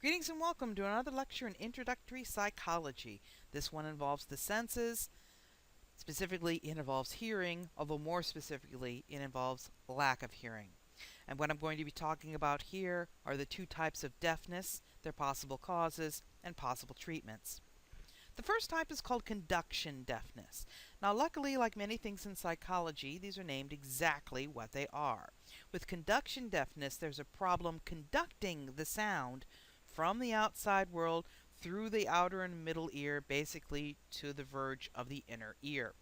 Greetings and welcome to another lecture in Introductory Psychology. This one involves the senses. Specifically, it involves hearing, although more specifically, it involves lack of hearing. And what I'm going to be talking about here are the two types of deafness, their possible causes, and possible treatments. The first type is called conduction deafness. Now, luckily, like many things in psychology, these are named exactly what they are. With conduction deafness, there's a problem conducting the sound from the outside world through the outer and middle ear, basically to the verge of the inner ear.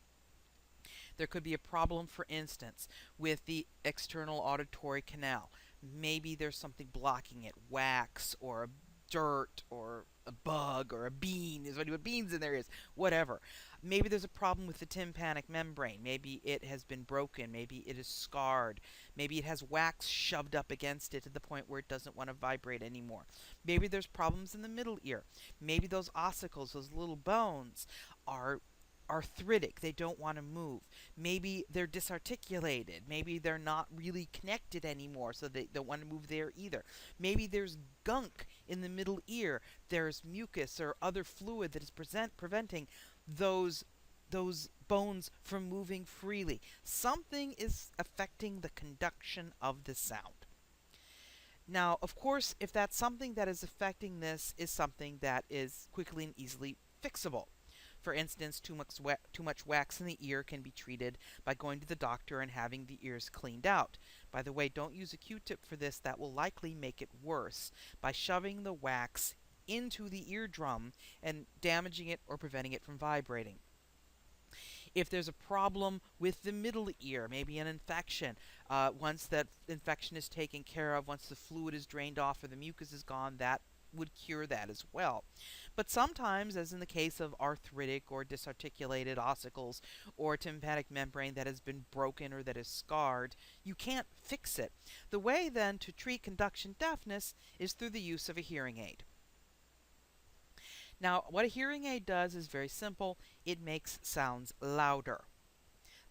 There could be a problem, for instance, with the external auditory canal. Maybe there's something blocking it, wax or dirt or a bug or a bean. Is what beans in there is, whatever. Maybe there's a problem with the tympanic membrane. Maybe it has been broken. Maybe it is scarred. Maybe it has wax shoved up against it to the point where it doesn't want to vibrate anymore. Maybe there's problems in the middle ear. Maybe those ossicles, those little bones, are arthritic. They don't want to move. Maybe they're disarticulated. Maybe they're not really connected anymore, so they don't want to move there either. Maybe there's gunk in the middle ear. There's mucus or other fluid that is preventing those bones from moving freely. Something is affecting the conduction of the sound. Now, of course, if that's something that is affecting this is something that is quickly and easily fixable. For instance, too much wax in the ear can be treated by going to the doctor and having the ears cleaned out. By the way, don't use a Q-tip for this. That will likely make it worse by shoving the wax into the eardrum and damaging it or preventing it from vibrating. If there's a problem with the middle ear, maybe an infection, once that infection is taken care of, once the fluid is drained off or the mucus is gone, that would cure that as well. But sometimes, as in the case of arthritic or disarticulated ossicles or tympanic membrane that has been broken or that is scarred, you can't fix it. The way then to treat conduction deafness is through the use of a hearing aid. Now, what a hearing aid does is very simple. It makes sounds louder.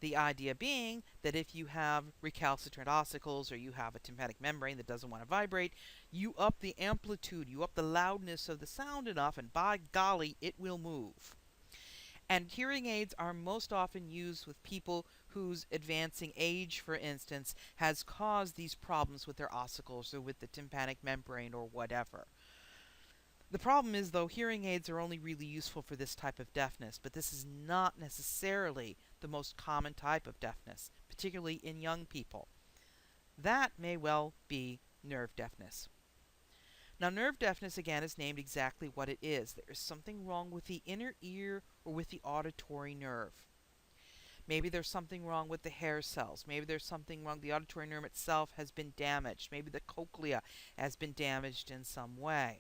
The idea being that if you have recalcitrant ossicles or you have a tympanic membrane that doesn't want to vibrate, you up the amplitude, you up the loudness of the sound enough, and by golly, it will move. And hearing aids are most often used with people whose advancing age, for instance, has caused these problems with their ossicles or with the tympanic membrane or whatever. The problem is, though, hearing aids are only really useful for this type of deafness, but this is not necessarily the most common type of deafness, particularly in young people. That may well be nerve deafness. Now, nerve deafness, again, is named exactly what it is. There is something wrong with the inner ear or with the auditory nerve. Maybe there's something wrong with the hair cells. Maybe there's something wrong. The auditory nerve itself has been damaged. Maybe the cochlea has been damaged in some way.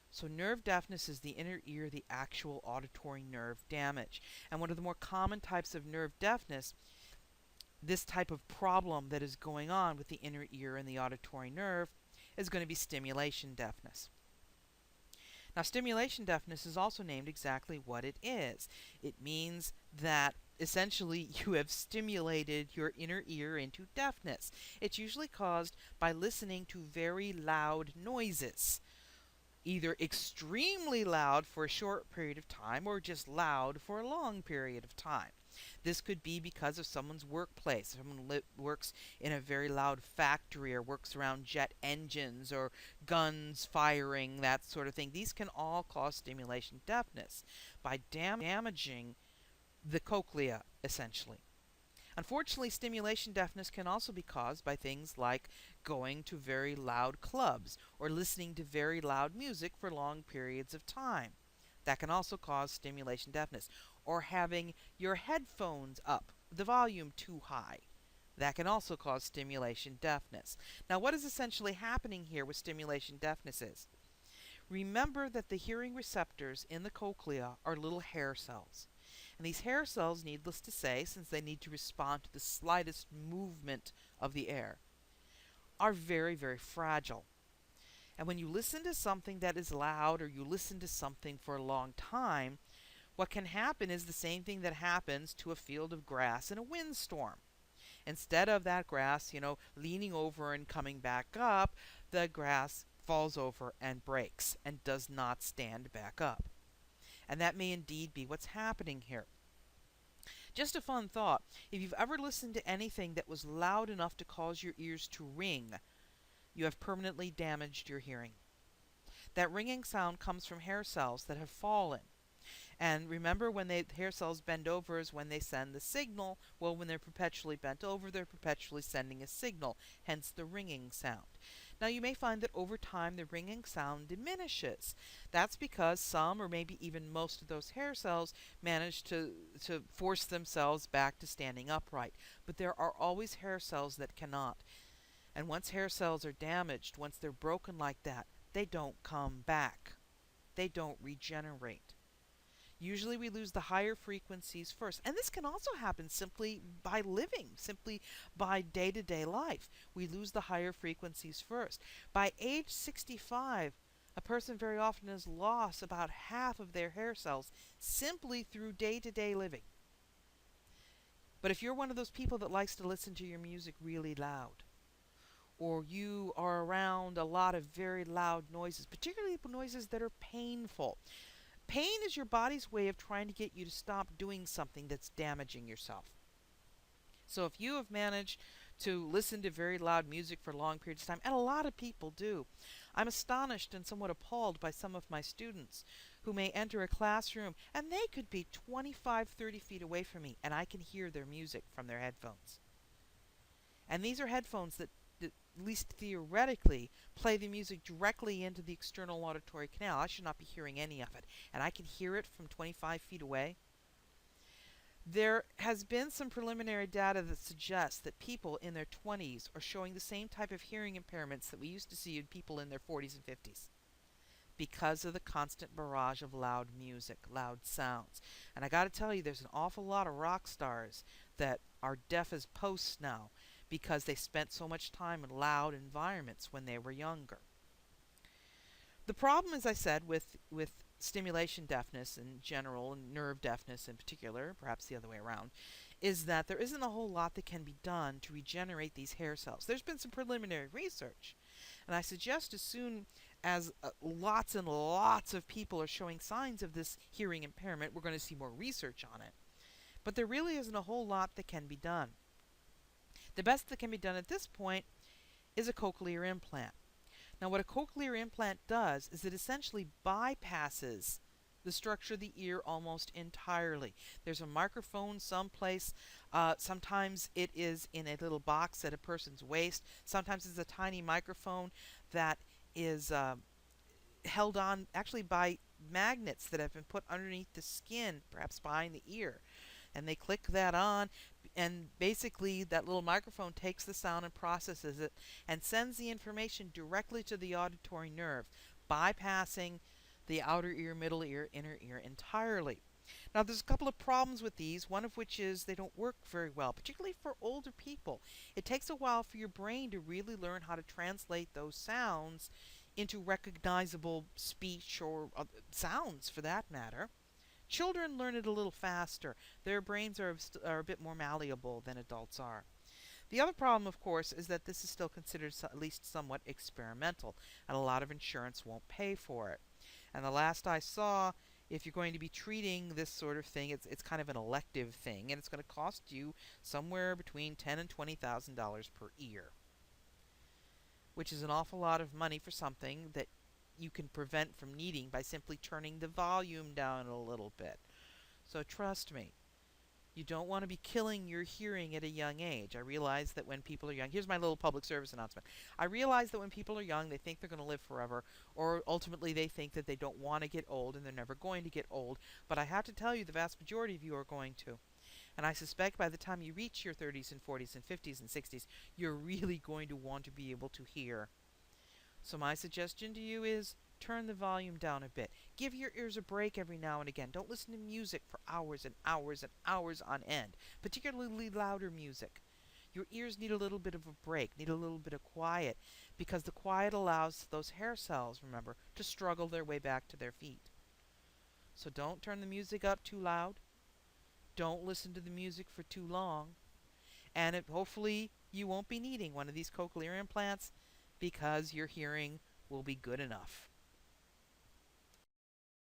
So nerve deafness is the inner ear, the actual auditory nerve damage. And one of the more common types of nerve deafness, this type of problem that is going on with the inner ear and the auditory nerve, is going to be stimulation deafness. Now, stimulation deafness is also named exactly what it is. It means that essentially you have stimulated your inner ear into deafness. It's usually caused by listening to very loud noises, either extremely loud for a short period of time or just loud for a long period of time. This could be because of someone's workplace. Someone works in a very loud factory or works around jet engines or guns firing, that sort of thing. These can all cause stimulation deafness by damaging the cochlea, essentially. Unfortunately, stimulation deafness can also be caused by things like going to very loud clubs or listening to very loud music for long periods of time. That can also cause stimulation deafness. Or having your headphones up, the volume too high. That can also cause stimulation deafness. Now, what is essentially happening here with stimulation deafness is, remember that the hearing receptors in the cochlea are little hair cells. And these hair cells, needless to say, since they need to respond to the slightest movement of the air, are very, very fragile. And when you listen to something that is loud or you listen to something for a long time, what can happen is the same thing that happens to a field of grass in a windstorm. Instead of that grass, leaning over and coming back up, the grass falls over and breaks and does not stand back up. And that may indeed be what's happening here. Just a fun thought. If you've ever listened to anything that was loud enough to cause your ears to ring, you have permanently damaged your hearing. That ringing sound comes from hair cells that have fallen. And remember, when hair cells bend over is when they send the signal. Well, when they're perpetually bent over, they're perpetually sending a signal, hence the ringing sound. Now, you may find that over time the ringing sound diminishes. That's because some, or maybe even most of those hair cells manage to force themselves back to standing upright. But there are always hair cells that cannot. And once hair cells are damaged, once they're broken like that, they don't come back. They don't regenerate. Usually we lose the higher frequencies first. And this can also happen simply by living, simply by day-to-day life. We lose the higher frequencies first. By age 65, a person very often has lost about half of their hair cells simply through day-to-day living. But if you're one of those people that likes to listen to your music really loud, or you are around a lot of very loud noises, particularly noises that are painful, pain is your body's way of trying to get you to stop doing something that's damaging yourself. So if you have managed to listen to very loud music for long periods of time, and a lot of people do, I'm astonished and somewhat appalled by some of my students who may enter a classroom and they could be 25, 30 feet away from me and I can hear their music from their headphones. And these are headphones that at least theoretically, play the music directly into the external auditory canal. I should not be hearing any of it. And I can hear it from 25 feet away. There has been some preliminary data that suggests that people in their 20s are showing the same type of hearing impairments that we used to see in people in their 40s and 50s because of the constant barrage of loud music, loud sounds. And I got to tell you, there's an awful lot of rock stars that are deaf as posts now, because they spent so much time in loud environments when they were younger. The problem, as I said, with stimulation deafness in general, and nerve deafness in particular, perhaps the other way around, is that there isn't a whole lot that can be done to regenerate these hair cells. There's been some preliminary research, and I suggest as soon as lots and lots of people are showing signs of this hearing impairment, we're going to see more research on it. But there really isn't a whole lot that can be done. The best that can be done at this point is a cochlear implant. Now, what a cochlear implant does is it essentially bypasses the structure of the ear almost entirely. There's a microphone someplace. Sometimes it is in a little box at a person's waist. Sometimes it's a tiny microphone that is held on actually by magnets that have been put underneath the skin, perhaps behind the ear. And they click that on, and basically that little microphone takes the sound and processes it and sends the information directly to the auditory nerve, bypassing the outer ear, middle ear, inner ear entirely. Now, there's a couple of problems with these, one of which is they don't work very well, particularly for older people. It takes a while for your brain to really learn how to translate those sounds into recognizable speech or sounds, for that matter. Children learn it a little faster. Their brains are a bit more malleable than adults are. The other problem, of course, is that this is still considered at least somewhat experimental, and a lot of insurance won't pay for it. And the last I saw, if you're going to be treating this sort of thing, it's kind of an elective thing, and it's going to cost you somewhere between $10,000 and $20,000 per ear, which is an awful lot of money for something that you can prevent from needing by simply turning the volume down a little bit. So trust me, you don't want to be killing your hearing at a young age. I realize that when people are young, here's my little public service announcement. I realize that when people are young, they think they're going to live forever, or ultimately they think that they don't want to get old and they're never going to get old. But I have to tell you, the vast majority of you are going to. And I suspect by the time you reach your 30s and 40s and 50s and 60s, you're really going to want to be able to hear. So my suggestion to you is turn the volume down a bit. Give your ears a break every now and again. Don't listen to music for hours and hours and hours on end, particularly louder music. Your ears need a little bit of a break, need a little bit of quiet, because the quiet allows those hair cells, remember, to struggle their way back to their feet. So don't turn the music up too loud. Don't listen to the music for too long. And hopefully you won't be needing one of these cochlear implants, because your hearing will be good enough.